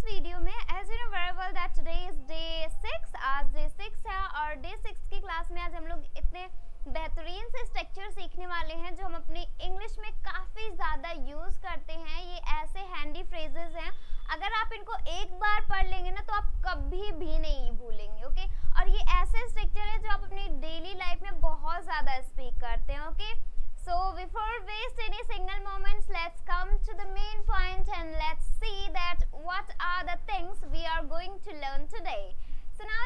Video में as you know very well that today is day 6। आज day 6 है और डे 6 की क्लास में आज हम लोग इतने बेहतरीन से स्ट्रक्चर सीखने वाले हैं जो हम अपनी इंग्लिश में काफ़ी ज़्यादा यूज़ करते हैं। ये ऐसे हैंडी फ्रेजेस हैं, अगर आप इनको एक बार पढ़ लेंगे ना तो आप कभी भी नहीं भूलेंगे। ओके, और ये ऐसे स्ट्रक्चर है जो आप अपनी डेली लाइफ में बहुत ज़्यादा स्पीक करते हैं। Okay, so before waste any single moments, let's come to the main point and let's see that what are the things we are going to learn today. So now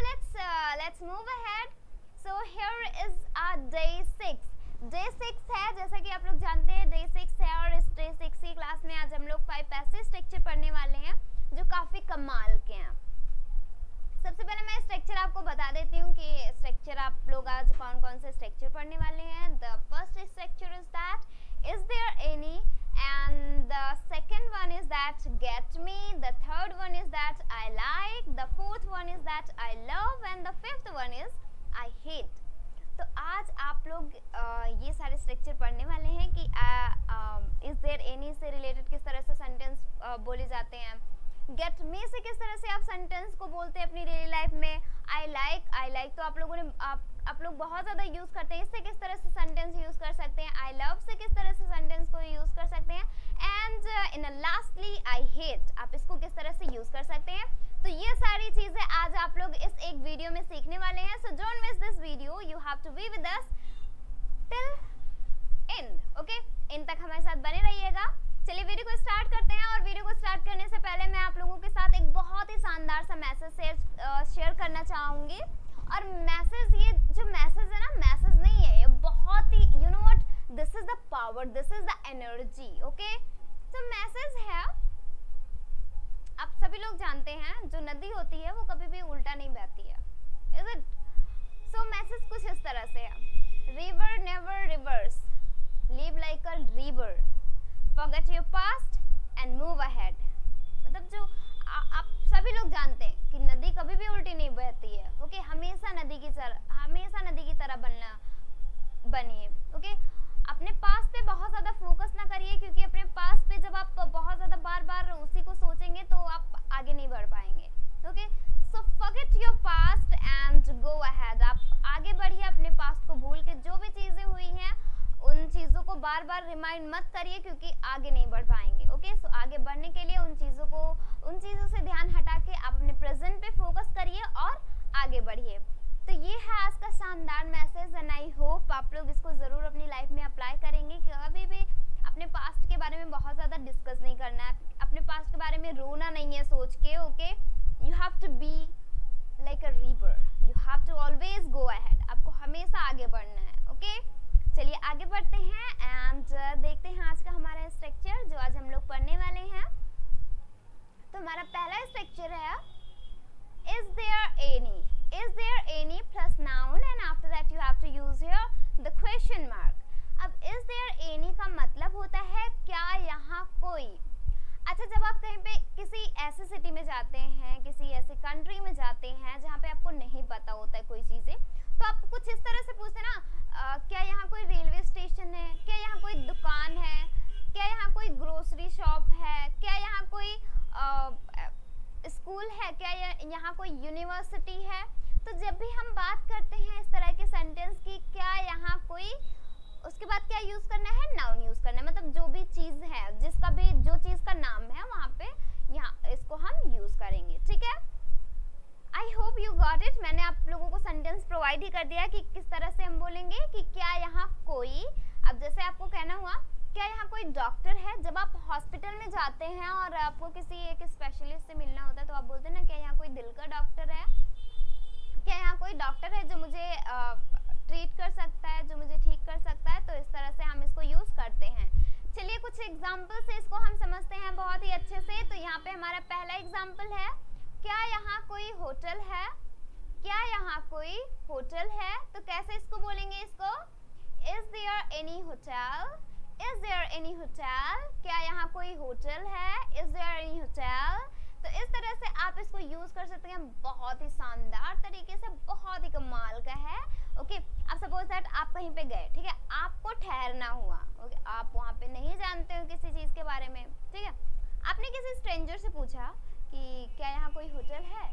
let's move ahead. So here is our day 6. Day 6 है, जैसा कि आप लोग जानते हैं day 6 है और इस day 6 की क्लास में आज हम लोग 5 ऐसे स्ट्रक्चर पढ़ने वाले हैं जो काफ़ी कमाल के हैं। सबसे पहले मैं स्ट्रक्चर आपको बता देती हूँ कि स्ट्रक्चर आप लोग आज कौन कौन से स्ट्रक्चर पढ़ने वाले हैं। The first structure is that is there any, and the second one is that get me, the third one is that I like, the fourth one is that I love, and the fifth one is I hate. तो आज आप लोग ये सारे structure पढ़ने वाले हैं कि इज देयर एनी से रिलेटेड किस तरह से सेंटेंस बोले जाते हैं, गेट मी से किस तरह से आप सेंटेंस को बोलते हैं अपनी डेली लाइफ में, आई लाइक तो आप लोगों ने आप लोग बहुत ज़्यादा यूज़ करते हैं, इससे किस तरह से सेंटेंस यूज़ कर सकते हैं, आई लव से किस तरह से सेंटेंस को यूज़ कर सकते हैं, and in lastly I hate आप इसको किस तरह से यूज़ कर सकते हैं। तो ये सारी चीज़ें आज आप लोग इस एक वीडियो में सीखने वाले हैं। So don't miss this video, you have to be with us till end. Okay, इन तक हमारे साथ बने रहिएगा। चलिए वीडियो को स्टार्ट करते हैं, और वीडियो को स्टार्ट करने से पहले मैं आप लोगों के साथ एक बहुत ही शानदार सा मैसेज शेयर करना चाहूँगी। और मैसेज, ये जो मैसेज है ना, मैसेज नहीं है, ये बहुत ही you know what, this is the power, this is the energy. Okay, तो मैसेज है, आप सभी लोग जानते हैं जो नदी होती है वो कभी भी उल्टा नहीं बहती है, इज इट? सो मैसेज कुछ इस तरह से है, river never reverse, live like a river, forget your past and move ahead। मतलब जो आप सभी लोग जानते हैं कि नदी कभी भी उल्टी नहीं बहती है। ओके, हमेशा नदी की तरह बनिए। ओके, अपने पास पे बहुत ज़्यादा फोकस ना करिए, क्योंकि अपने पास पे जब आप बहुत ज़्यादा बार उसी को सोचेंगे तो आप आगे नहीं बढ़ पाएंगे। Okay, so forget your past and go ahead। आप आगे बढ़िए, अपने पास्ट को भूल के जो भी चीज़ें हुई हैं उन चीज़ों को बार रिमाइंड मत करिए, क्योंकि आगे नहीं बढ़ पाएंगे। ओके, सो आगे बढ़ने के लिए उन चीज़ों से ध्यान हटा के आप अपने प्रेजेंट पे फोकस करिए और आगे बढ़िए। तो ये है आज का शानदार मैसेज, एंड आई होप आप लोग इसको ज़रूर अपनी लाइफ में अप्लाई करेंगे कि कभी भी अपने पास्ट के बारे में बहुत ज़्यादा डिस्कस नहीं करना है, अपने पास्ट के बारे में रोना नहीं है सोच के। Okay, you have to be like a river, you have to always go ahead, आपको हमेशा आगे बढ़ना है। ओके, चलिए आगे बढ़ते हैं एंड देखते हैं आज का हमारा स्ट्रक्चर जो आज हम लोग पढ़ने वाले हैं। तो हमारा पहला स्ट्रक्चर है is there any plus noun, and after that you have to use here the question mark. अब इज देयर एनी का मतलब होता है क्या यहाँ कोई। अच्छा, जब आप कहीं पे किसी ऐसे सिटी में जाते हैं, किसी ऐसे कंट्री में जाते हैं जहाँ पे आपको नहीं पता होता है कोई चीज़ें, तो आप कुछ इस तरह से पूछते हैं ना, क्या यहाँ कोई रेलवे स्टेशन है, क्या यहाँ कोई दुकान है, क्या यहाँ कोई ग्रोसरी शॉप है, क्या यहाँ कोई स्कूल है, क्या यहाँ कोई यूनिवर्सिटी है। तो जब भी हम बात करते हैं इस तरह के सेंटेंस की, क्या यहाँ कोई, उसके बाद क्या यूज़ करना है, नाउन यूज़ करना है। मतलब जो भी चीज़ है, जो चीज़ का नाम है वहाँ पे यहाँ इसको हम यूज़ करेंगे। ठीक है, आई होप यू गॉट इट। मैंने आप लोगों को सेंटेंस प्रोवाइड ही कर दिया कि किस तरह से हम बोलेंगे कि क्या यहाँ कोई। अब जैसे आपको कहना हुआ, क्या यहाँ कोई डॉक्टर है। जब आप हॉस्पिटल में जाते हैं और आपको किसी एक स्पेशलिस्ट से मिलना होता है तो आप बोलते हैं ना, क्या यहाँ कोई दिल का डॉक्टर है, क्या यहाँ कोई डॉक्टर है जो मुझे ट्रीट कर सकता है, जो मुझे ठीक कर सकता है। तो इस तरह से हम इसको यूज़ करते हैं। चलिए कुछ एग्जाम्पल से इसको हम समझते हैं बहुत ही अच्छे से। तो यहाँ पे हमारा पहला एग्जाम्पल है, क्या यहाँ कोई होटल है, क्या यहाँ कोई होटल है। तो कैसे इसको बोलेंगे, इसको is there any hotel, is there any hotel, क्या यहाँ कोई होटल है, इज देयर एनी होटल। तो इस तरह से आप इसको यूज कर सकते हैं, बहुत ही शानदार तरीके से, बहुत ही कमाल का है। ओके, अब सपोज दैट आप कहीं पे गए, ठीक है, आपको ठहरना हुआ। ओके, आप वहाँ पे नहीं जानते हो किसी चीज़ के बारे में, ठीक है, आपने किसी स्ट्रेंजर से पूछा कि होटल है,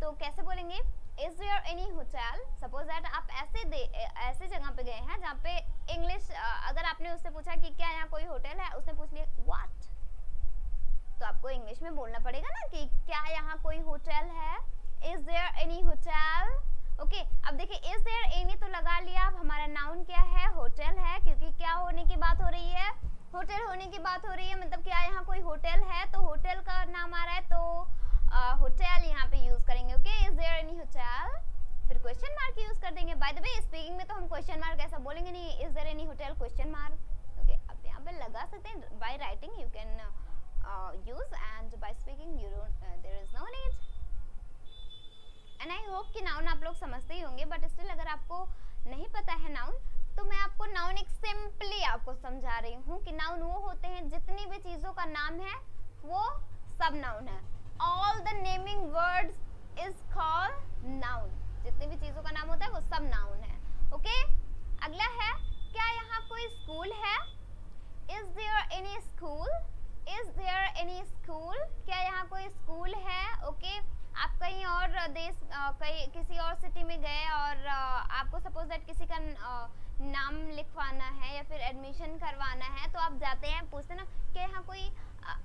तो कैसे बोलेंगे? Is there any hotel? Suppose that आप ऐसे जगह पे गए हैं जहाँ पे इंग्लिश, अगर आपने उससे पूछा कि क्या यहाँ कोई होटल है, उसने पूछ लिया what, तो आपको इंग्लिश में बोलना पड़ेगा ना कि क्या यहाँ कोई होटल है, Is there any hotel? Okay, अब देखिए is there any तो लगा लिया, अब हमारा नाउन क्या है? होटल है, क्योंकि क्या होने की बात हो रही है? होटल होने की बात हो रही है, मतलब क्या यहाँ कोई होटल है, तो होटल का नाम आ रहा है, तो होटल यहाँ पे यूज करेंगे। Okay, is there any hotel, फिर क्वेश्चन मार्क यूज कर देंगे। बाय द वे स्पीकिंग में तो हम क्वेश्चन मार्क ऐसा बोलेंगे नहीं, is there any hotel question mark. Okay, अब यहाँ पे लगा सकते हैं, by writing you can use and by speaking you don't, there is no need. And I hope कि नाउन आप लोग समझते ही होंगे, बट स्टिल अगर आपको नहीं पता है नाउन, तो मैं आपको नाउन एक सिंपली आपको समझा रही हूँ कि नाउन वो होते हैं जितनी भी चीजों का नाम है वो सब नाउन है। All the naming words is called noun। जितनी भी चीजों का नाम होता है वो सब नाउन है। ओके, अगला है, क्या यहाँ कोई स्कूल है? Is there any school? Is there any school? क्या यहाँ कोई स्कूल है? ओके, आप कहीं और देश, कहीं किसी और सिटी में गए और आपको सपोज दैट किसी का नाम लिखवाना है या फिर एडमिशन करवाना है, तो आप जाते हैं, पूछते ना कि यहाँ कोई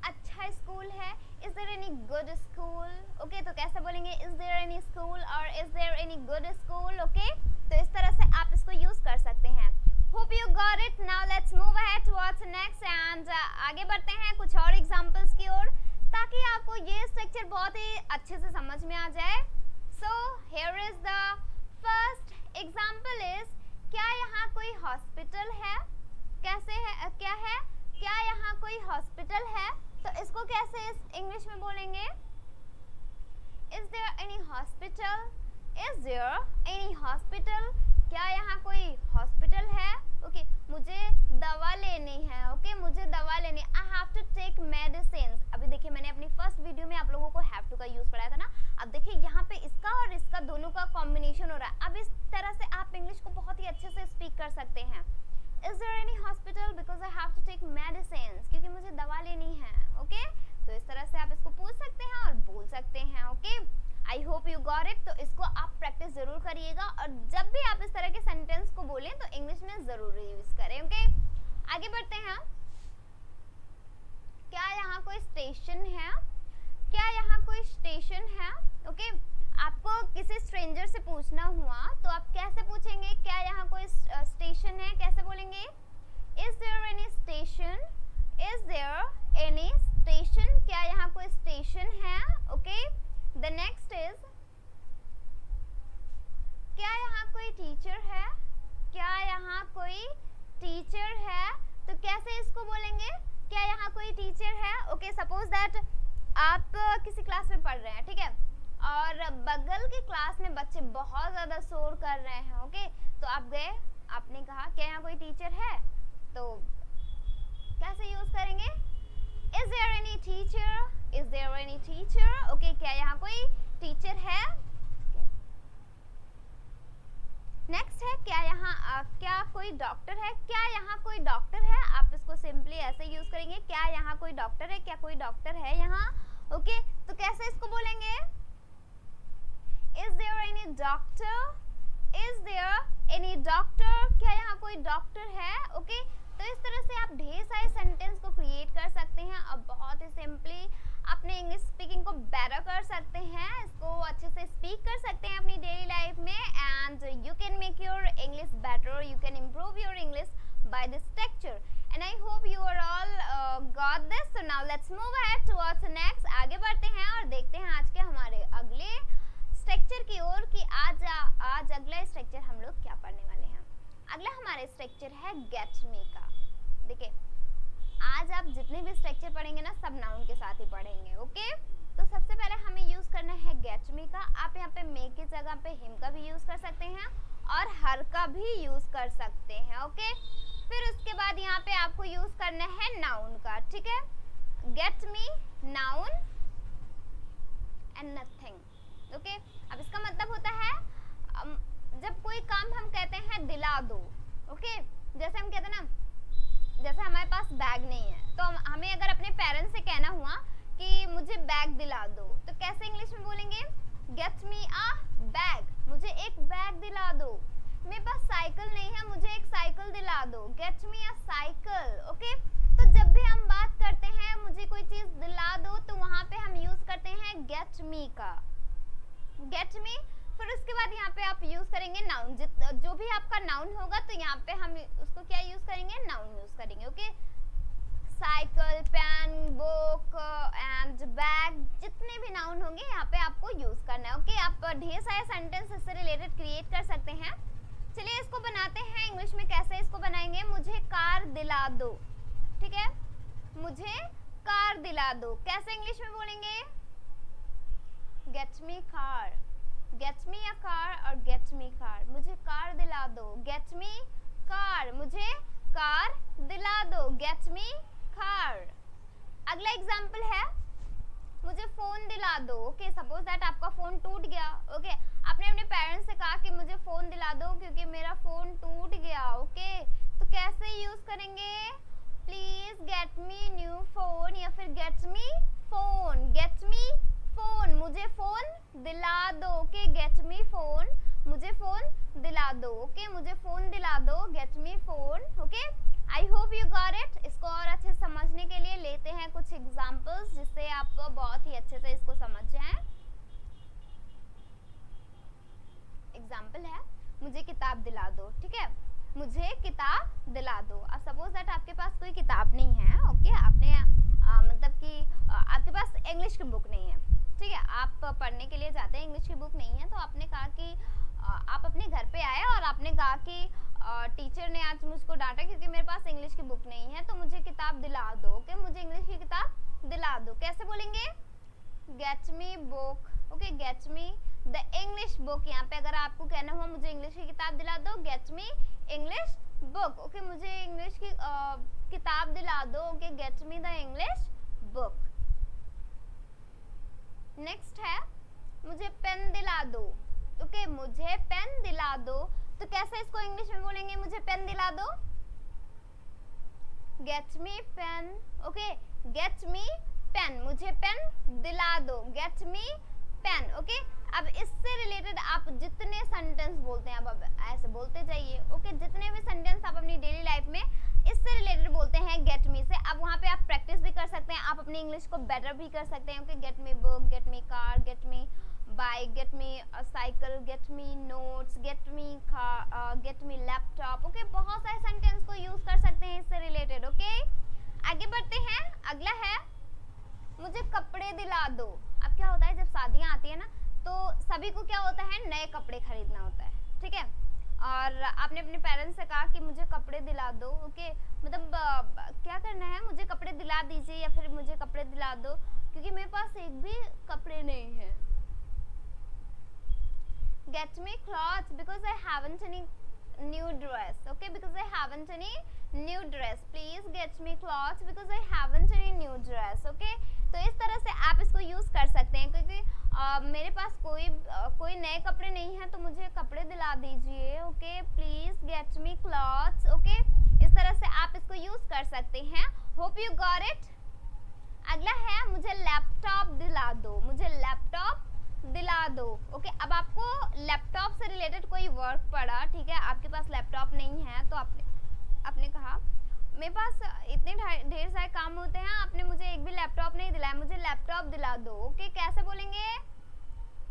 अच्छा स्कूल है, is there any good school? Okay, तो कैसे बोलेंगे? इज देयर एनी स्कूल और is there any good school? Okay, तो इस तरह से आप इसको यूज कर सकते हैं। Hope you got it. Now let's move ahead towards next and आगे बढ़ते हैं कुछ और एग्जांपल्स की ओर, ताकि आपको ये स्ट्रक्चर बहुत ही अच्छे से समझ में आ जाए। So here is the first example is, क्या यहाँ कोई हॉस्पिटल है? कैसे है, क्या है? क्या यहाँ कोई हॉस्पिटल है? तो इसको कैसे इस इंग्लिश में बोलेंगे? Is there any hospital? Is there any hospital? क्या यहाँ कोई हॉस्पिटल है? ओके, मुझे दवा लेनी है। ओके, मुझे दवा लेनी, I have to take medicine. अभी देखिए मैंने अपनी फर्स्ट वीडियो में आप लोगों को हैव टू का यूज पढ़ाया था ना। अब देखिए यहाँ पे इसका और इसका दोनों का कॉम्बिनेशन हो रहा है। अब इस तरह से आप इंग्लिश को बहुत ही अच्छे से स्पीक कर सकते हैं। Is there any hospital? Because I have to take medicines। क्योंकि मुझे दवा लेनी है। ओके, तो इस तरह से आप इसको पूछ सकते हैं और बोल सकते हैं। Okay, I hope you got it. तो इसको आप प्रैक्टिस जरूर करिएगा और जब भी आप इस तरह के सेंटेंस को बोलें तो इंग्लिश में जरूर यूज करें। ओके, आगे बढ़ते हैं। क्या यहाँ कोई स्टेशन है? क्या यहाँ कोई स्टेशन है? ओके, आपको किसी स्ट्रेंजर से पूछना हुआ तो आप कैसे पूछेंगे? क्या यहाँ कोई स्टेशन है? कैसे बोलेंगे? Is there any station? Is there any station? क्या यहाँ कोई स्टेशन है? ओके, द नेक्स्ट इज, क्या यहाँ कोई टीचर है? क्या यहाँ कोई टीचर है? तो कैसे इसको बोलेंगे? क्या यहाँ कोई टीचर है? ओके, सपोज दैट आप किसी क्लास में पढ़ रहे हैं, ठीक है, और बगल की क्लास में बच्चे बहुत ज़्यादा शोर कर रहे हैं। ओके, तो आप गए, आपने कहा क्या यहाँ कोई टीचर है? तो कैसे यूज करेंगे? Is there any teacher? Is there any teacher? Okay, क्या यहाँ कोई टीचर है? नेक्स्ट है, क्या यहाँ क्या कोई डॉक्टर है? क्या यहाँ कोई डॉक्टर है? आप इसको सिंपली ऐसे यूज करेंगे, क्या यहाँ कोई डॉक्टर है? क्या कोई डॉक्टर है यहाँ? ओके, तो कैसे इसको बोलेंगे? Is there any doctor? Is there any doctor? क्या यहाँ कोई डॉक्टर है? ओके, तो इस तरह से आप ढेर सारे सेंटेंस को क्रिएट कर सकते हैं और बहुत ही सिंपली अपने इंग्लिश स्पीकिंग को बेटर कर सकते हैं, इसको अच्छे से स्पीक कर सकते हैं अपनी डेली लाइफ में and you can make your English better, you can improve your English by this structure and I hope you are all got this. So now let's move ahead towards next. आगे बढ़ते हैं और देखते हैं आज के हमारे अगले स्ट्रक्चर की ओर कि आज अगला स्ट्रक्चर हम लोग क्या पढ़ने वाले हैं। अगला हमारा स्ट्रक्चर है गेट मी का। देखिए आज आप जितने भी स्ट्रक्चर पढ़ेंगे ना सब नाउन के साथ ही पढ़ेंगे। ओके, तो सबसे पहले हमें यूज करना है गेट मी का। आप यहाँ पे मे की जगह पे हिम का भी यूज कर सकते हैं और हर का भी यूज कर सकते हैं। ओके, फिर उसके बाद यहाँ पे आपको यूज करना है नाउन का। ठीक है, get me noun and nothing. Okay, अब इसका मतलब होता है जब कोई काम हम कहते हैं दिला दो। ओके, जैसे हम कहते हैं ना, जैसे हमारे पास बैग नहीं है तो हमें अगर अपने पेरेंट्स से कहना हुआ कि मुझे बैग दिला दो, तो कैसे इंग्लिश में बोलेंगे? गेट मी अ बैग, मुझे एक बैग दिला दो। मेरे पास साइकिल नहीं है, मुझे एक साइकिल दिला दो। गेट मी अ साइकिल। ओके, तो जब भी हम बात करते हैं मुझे कोई चीज दिला दो, तो वहां पे हम यूज करते हैं गेट मी का, गेट मी। फिर उसके बाद यहाँ पे आप यूज करेंगे नाउन, जो भी आपका नाउन होगा तो यहाँ पे हम उसको क्या यूज करेंगे, नाउन यूज करेंगे। Okay, cycle, pen, book and bag, जितने भी नाउन होंगे यहाँ पे आपको यूज करना है। ओके, आप ढेर सारे सेंटेंस इससे रिलेटेड क्रिएट कर सकते हैं। चलिए इसको बनाते हैं इंग्लिश में। कैसे इसको बनाएंगे, मुझे कार दिला दो। ठीक है, मुझे कार दिला दो, कैसे इंग्लिश में बोलेंगे, get me car, get me a car और गेट मी कार, मुझे कार दिला दो, गेट मी कार, मुझे कार दिला दो, गेट मी कार। अगला एग्जाम्पल है, मुझे फोन दिला दो। ओके, सपोज दैट आपका फोन टूट गया। ओके, आपने अपने पेरेंट्स से कहा कि मुझे फोन दिला दो क्योंकि मेरा फोन टूट गया। ओके, तो कैसे यूज करेंगे, please get me new phone या फिर get me phone, get me phone, मुझे फोन दिला दो। ओके, गेट मी फोन, मुझे फोन दिला दो। ओके, मुझे फोन दिला दो, get me phone. Okay, I hope you got it. इसको और अच्छे से समझने के लिए लेते हैं कुछ एग्जाम्पल्स जिससे आप बहुत ही अच्छे से इसको समझ जाएं। एग्जाम्पल है, मुझे किताब दिला दो। ठीक है, मुझे किताब दिला दो। अब सपोज दैट आपके पास कोई किताब नहीं है। ओके, आपने मतलब कि आपके पास इंग्लिश की बुक नहीं है। ठीक है, आप पढ़ने के लिए जाते हैं, इंग्लिश की बुक नहीं है, तो आपने कहा कि आप अपने घर पे आए और आपने कहा कि टीचर ने आज मुझको डांटा क्योंकि मेरे पास इंग्लिश की बुक नहीं है, तो मुझे किताब दिला दो। ओके, मुझे इंग्लिश की किताब दिला दो, कैसे बोलेंगे, get me book. Okay, get me the English book. यहाँ पे अगर आपको कहना हुआ मुझे इंग्लिश की किताब दिला दो, गेट मी इंग्लिश बुक। ओके, मुझे इंग्लिश की किताब दिला दो। Okay, get me the English book. Next है, मुझे पेन दिला दो। ओके, मुझे पेन दिला दो, तो कैसे इसको इंग्लिश में बोलेंगे, मुझे पेन दिला दो, get me pen. Okay, get me pen, मुझे पेन दिला दो, गेट मी पेन। ओके, अब इससे रिलेटेड आप जितने सेंटेंस बोलते हैं अब ऐसे बोलते जाइए। ओके, जितने भी सेंटेंस आप अपनी डेली लाइफ में इससे रिलेटेड बोलते हैं गेट मी से, अब वहाँ पे आप प्रैक्टिस भी कर सकते हैं, आप अपनी इंग्लिश को बेटर भी कर सकते हैं। ओके, गेट मी book, get me car, get me bike, get me cycle, get me notes, get me laptop. Okay, बहुत सारे सेंटेंस को यूज कर सकते हैं इससे रिलेटेड। ओके, आगे बढ़ते हैं। अगला है, मुझे कपड़े दिला दो। अब क्या होता है, जब शादियां आती है ना, तो सभी को क्या होता है, नए कपड़े खरीदना होता है। ठीक है, और आपने अपने पेरेंट्स से कहा कि मुझे कपड़े दिला दो। ओके, मतलब क्या करना है, मुझे कपड़े दिला दीजिए या फिर मुझे कपड़े दिला दो क्योंकि मेरे पास एक भी कपड़े नहीं है। Get me clothes because I haven't any new dress. Okay, because I haven't any new dress. Please get me clothes because I haven't any new dress. Okay, तो इस तरह से आप इसको यूज कर सकते हैं क्योंकि मेरे पास कोई नए कपड़े नहीं है तो मुझे कपड़े दिला दीजिए। Okay, please get me clothes. Okay, इस तरह से आप इसको यूज कर सकते हैं। Hope you got it. अगला है, मुझे लैपटॉप दिला दो, मुझे लैपटॉप दिला दो। ओके, अब आपको लैपटॉप से रिलेटेड कोई वर्क पड़ा। ठीक है, आपके पास लैपटॉप नहीं है तो आपने कहा मेरे पास इतने ढेर सारे काम होते हैं, आपने मुझे एक भी लैपटॉप नहीं दिलाया, मुझे लैपटॉप दिला दो। ओके, कैसे बोलेंगे,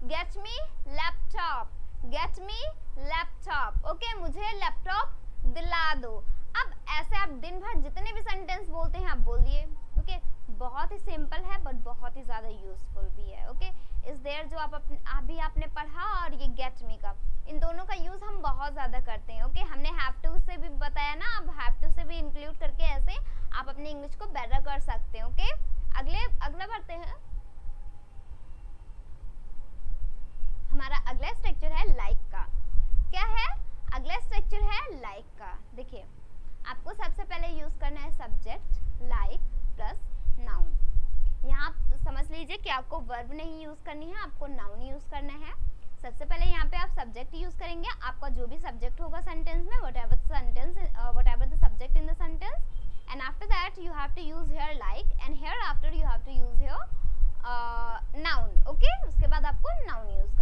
get me laptop, get me laptop. Okay, मुझे लैपटॉप दिला दो। अब ऐसे आप दिन भर जितने भी सेंटेंस बोलते हैं आप बोल दिए। ओके, बहुत ही सिंपल है बट बहुत ही ज़्यादा यूजफुल भी है। ओके, इस देर जो अभी आपने पढ़ा और ये गेट मी का, इन दोनों का यूज़ हम बहुत ज़्यादा करते हैं। ओके, हमने हैव टू से भी बताया ना, अब हैव टू से भी इंक्लूड करके ऐसे आप अपनी इंग्लिश को बेटर कर सकते हैं। ओके, अगला बढ़ते हैं। हमारा अगला स्ट्रक्चर है लाइक का। क्या है, अगला स्ट्रक्चर है लाइक का। देखिए, आपको सबसे पहले यूज़ करना है सब्जेक्ट लाइक प्लस नाउन। यहाँ आप समझ लीजिए कि आपको वर्ब नहीं यूज़ करनी है, आपको नाउन यूज़ करना है। सबसे पहले यहाँ पे आप सब्जेक्ट यूज़ करेंगे, आपका जो भी सब्जेक्ट होगा सेंटेंस में, whatever the subject in the sentence, and after that you have to use here like, and hereafter you have to use here noun. Okay, उसके बाद आपको नाउन यूज़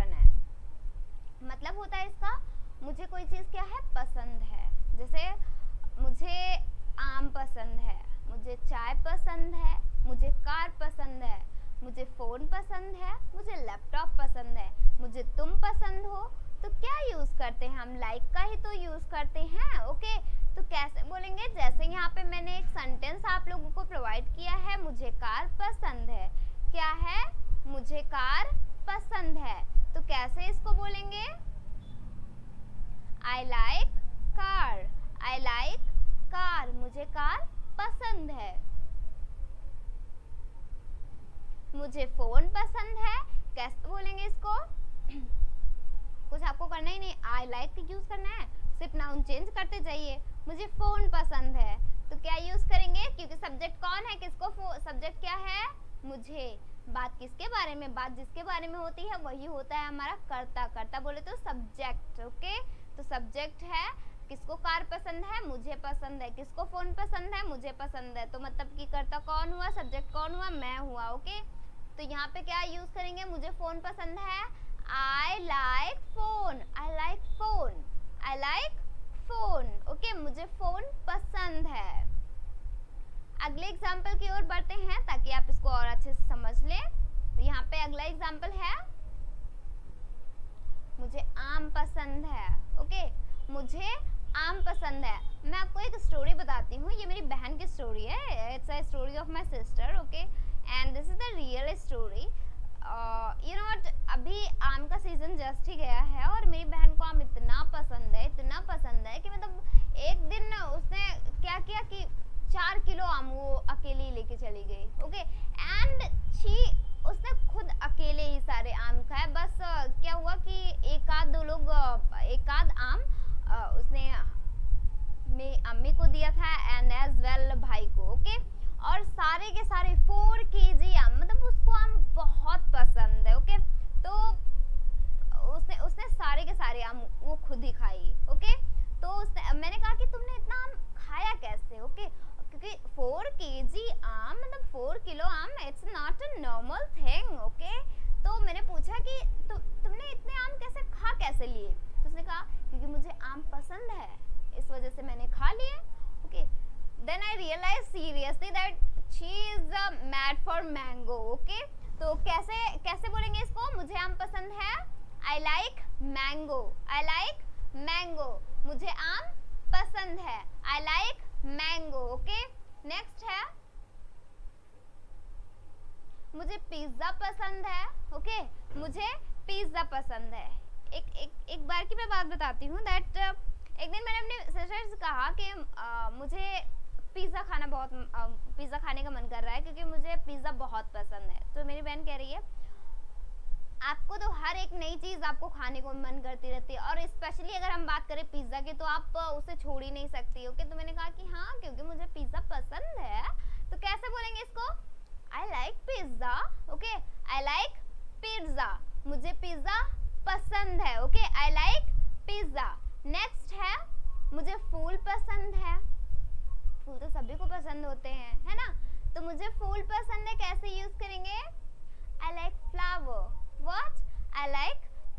चीज़ क्या है, पसंद है। जैसे मुझे आम पसंद है, मुझे चाय पसंद है, मुझे कार पसंद है, मुझे फ़ोन पसंद है, मुझे लैपटॉप पसंद है, मुझे तुम पसंद हो। तो क्या यूज़ करते हैं हम, लाइक का ही तो यूज़ करते हैं। ओके, तो कैसे बोलेंगे, जैसे यहाँ पे मैंने एक सेंटेंस आप लोगों को प्रोवाइड किया है, मुझे कार पसंद है। क्या है, मुझे कार पसंद है। तो कैसे इसको बोलेंगे, I like car, I like car, मुझे कार पसंद है। मुझे फोन पसंद है, कैसे बोलेंगे इसको, कुछ आपको करना ही नहीं, आई लाइक यूज करना है, सिर्फ नाउन चेंज करते जाइए। मुझे फोन पसंद है, तो क्या यूज करेंगे, क्योंकि सब्जेक्ट कौन है, किसको, सब्जेक्ट क्या है, मुझे। बात किसके बारे में, बात जिसके बारे में होती है वही होता है हमारा कर्ता। कर्ता बोले तो सब्जेक्ट। ओके, तो सब्जेक्ट है, किसको कार पसंद है, मुझे पसंद है, किसको फोन पसंद है, मुझे पसंद है। तो मतलब कि कर्ता कौन हुआ, सब्जेक्ट कौन हुआ, मैं हुआ। ओके, तो यहाँ पे क्या यूज करेंगे, मुझे फोन पसंद है, I like phone, I like phone, I like phone. Okay, मुझे फोन पसंद है। अगले एग्जाम्पल की ओर बढ़ते हैं ताकि आप इसको और अच्छे से समझ लें। तो यहाँ पे अगला एग्जाम्पल है, मुझे आम पसंद है। ओके, मुझे आम पसंद है। मैं आपको एक स्टोरी बताती हूँ, ये मेरी बहन की स्टोरी है, it's a story of my sister. Okay, and this is the real story. You know what, अभी आम का सीजन जस्ट ही गया है और मेरी बहन को आम इतना पसंद है, इतना पसंद है कि मतलब एक दिन उसने क्या किया कि 4 किलो आम वो अकेले ही लेके चली गई। ओके, एंड उसने खुद अकेले ही सारे आम खाए। बस क्या हुआ कि एक आध आम उसने अम्मी को दिया था एंड एज वेल भाई को। ओके, और सारे के सारे 4 केजी आम, मतलब उसको आम बहुत पसंद है। ओके, तो उसने सारे के सारे आम वो खुद ही खाई। ओके, तो मैंने कहा कि तुमने इतना आम खाया कैसे। ओके, क्योंकि 4 केजी आम, मतलब 4 किलो आम, it's not a normal thing. Okay, तो मैंने पूछा कि तुमने इतने आम कैसे लिए। तो उसने कहा क्योंकि मुझे आम पसंद है, इस वजह से मैंने खा लिए। Okay, then I realize seriously that she is mad for mango. Okay, तो कैसे बोलेंगे इसको, मुझे आम पसंद है, I like mango, I like mango, मुझे आम पसंद है, I like mango. Okay, next है, मुझे पिज्जा पसंद है। ओके, मुझे पिज्जा पसंद है। एक बार की मैं बात बताती हूँ दैट एक दिन मैंने अपने सिस्टर से कहा कि मुझे पिज्जा खाने का मन कर रहा है क्योंकि मुझे पिज्जा बहुत पसंद है। तो मेरी बहन कह रही है आपको तो हर एक नई चीज़ आपको खाने को मन करती रहती है, और स्पेशली अगर हम बात करें पिज़्ज़ा की तो आप उसे छोड़ ही नहीं सकती। ओके, तो मैंने कहा कि हाँ, क्योंकि मुझे पिज़्ज़ा पसंद है। तो कैसे बोलेंगे इसको, I like pizza. Okay, I like pizza, मुझे पिज़्ज़ा पसंद है। Okay, I like pizza. Next है, मुझे फूल पसंद है। फूल तो सभी को पसंद होते हैं, है ना। तो मुझे फूल पसंद है, कैसे यूज करेंगे, I like flower. What, I like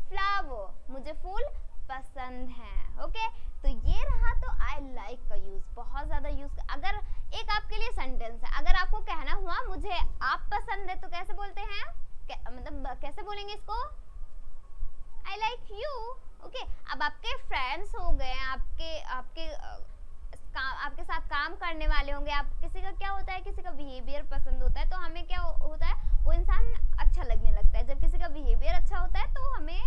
flower, मुझे फूल पसंद है। ओके, तो ये रहा तो आई लाइक का यूज, बहुत ज्यादा यूज। अगर एक आपके लिए सेंटेंस है, अगर आपको कहना हुआ मुझे आप पसंद है, तो कैसे बोलते हैं, मतलब कैसे बोलेंगे इसको, आई लाइक यू। ओके, अब आपके फ्रेंड्स हो गए, आपके साथ काम करने वाले होंगे, आप किसी का क्या होता है, किसी का बिहेवियर पसंद होता है तो हमें क्या होता है, वो इंसान अच्छा लगने लगता है। जब किसी का बिहेवियर अच्छा होता है तो हमें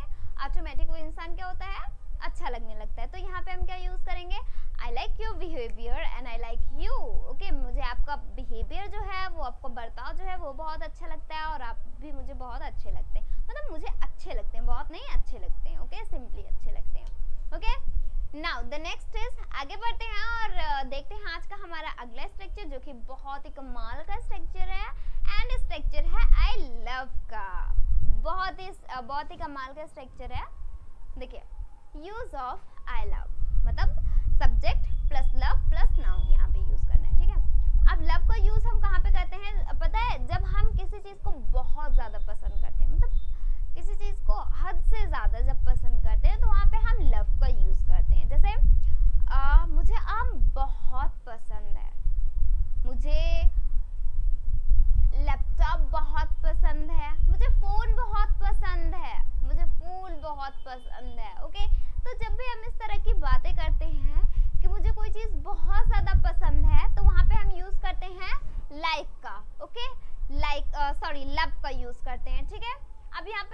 ऑटोमेटिक वो इंसान क्या होता है, अच्छा लगने लगता है। तो यहाँ पे हम क्या यूज करेंगे, I like your behaviour and I like you. Okay, मुझे आपका बिहेवियर जो है, वो आपका बर्ताव जो है वो बहुत अच्छा लगता है और आप भी मुझे बहुत अच्छे लगते हैं। मतलब मुझे अच्छे लगते हैं, बहुत नहीं, अच्छे लगते हैं। ओके, सिंपली अच्छे लगते हैं। Okay, now the next is, आगे बढ़ते हैं और देखते हैं आज का हमारा अगला स्ट्रक्चर जो कि बहुत ही कमाल का स्ट्रक्चर है, एंड स्ट्रक्चर है आई लव का। बहुत ही कमाल का स्ट्रक्चर है। देखिए, यूज ऑफ आई लव, मतलब subject plus love plus noun यहाँ पे यूज करना है। ठीक है, अब लव का यूज हम कहाँ पे करते हैं पता है, जब हम किसी चीज को बहुत ज्यादा पसंद करते हैं, मतलब किसी चीज को हद से ज्यादा जब पसंद करते हैं तो वहाँ पे हम लव का यूज करते हैं।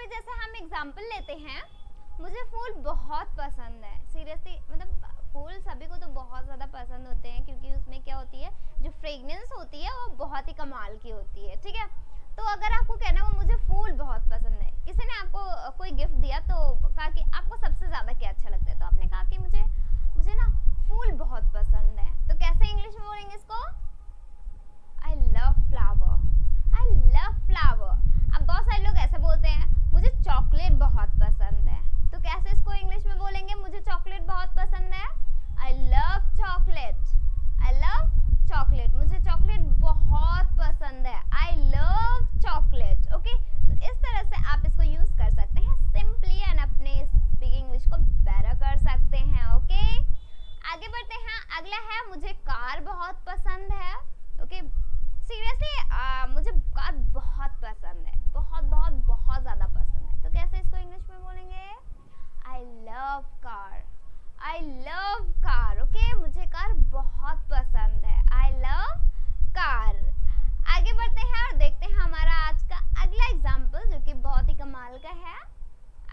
पे जैसे हम एग्जांपल लेते हैं, मुझे फूल बहुत पसंद है। सीरियसली मतलब फूल सभी को तो बहुत ज़्यादा पसंद होते हैं, क्योंकि उसमें क्या होती है, जो फ्रेगनेंस होती है वो बहुत ही कमाल की होती है, ठीक है। तो अगर आपको कहना वो मुझे फूल बहुत पसंद है, किसी ने आपको कोई गिफ्ट दिया तो कहा कि आपको सबसे ज़्यादा क्या अच्छा लगता है, तो आपने कहा कि मुझे ना फूल बहुत पसंद है, तो कैसे इंग्लिश में बोलेंगे इसको? I love flower, I love flower. अब बहुत सारे लोग ऐसे बोलते हैं मुझे चॉकलेट बहुत पसंद है, तो कैसे इसको इंग्लिश में बोलेंगे? मुझे चॉकलेट बहुत पसंद है, I love chocolate, I love chocolate, मुझे चॉकलेट बहुत पसंद है, आई लव चॉकलेट। ओके, तो इस तरह से आप इसको यूज कर सकते हैं सिंपली एंड अपने स्पीकिंग इंग्लिश को बेटर कर सकते हैं। ओके, आगे बढ़ते हैं। अगला है मुझे कार बहुत पसंद है। ओके, सीरियसली मुझे कार बहुत पसंद है, बहुत बहुत बहुत ज़्यादा पसंद है, तो कैसे इसको इंग्लिश में बोलेंगे? I love car, I love car. Okay, मुझे कार बहुत पसंद है, आई लव कार। आगे बढ़ते हैं और देखते हैं हमारा आज का अगला एग्जाम्पल, जो कि बहुत ही कमाल का है।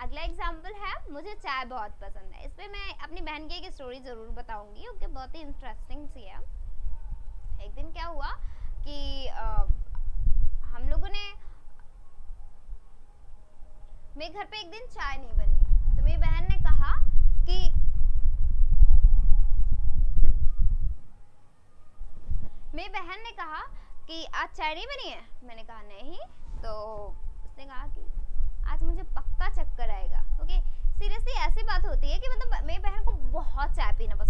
अगला एग्जाम्पल है मुझे चाय बहुत पसंद है। इस पर मैं अपनी बहन की एक स्टोरी ज़रूर बताऊंगी, ओके, बहुत ही इंटरेस्टिंग सी है। एक दिन क्या हुआ कि हम लोगों ने, मेरे घर पे एक दिन चाय नहीं बनी, तो मेरी बहन ने कहा कि आज चाय नहीं बनी है। मैंने कहा नहीं, तो उसने कहा कि आज मुझे पक्का चक्कर आएगा। ओके, सीरियसली ऐसी बात होती है कि मतलब मेरी बहन को बहुत चाय पीना पसंद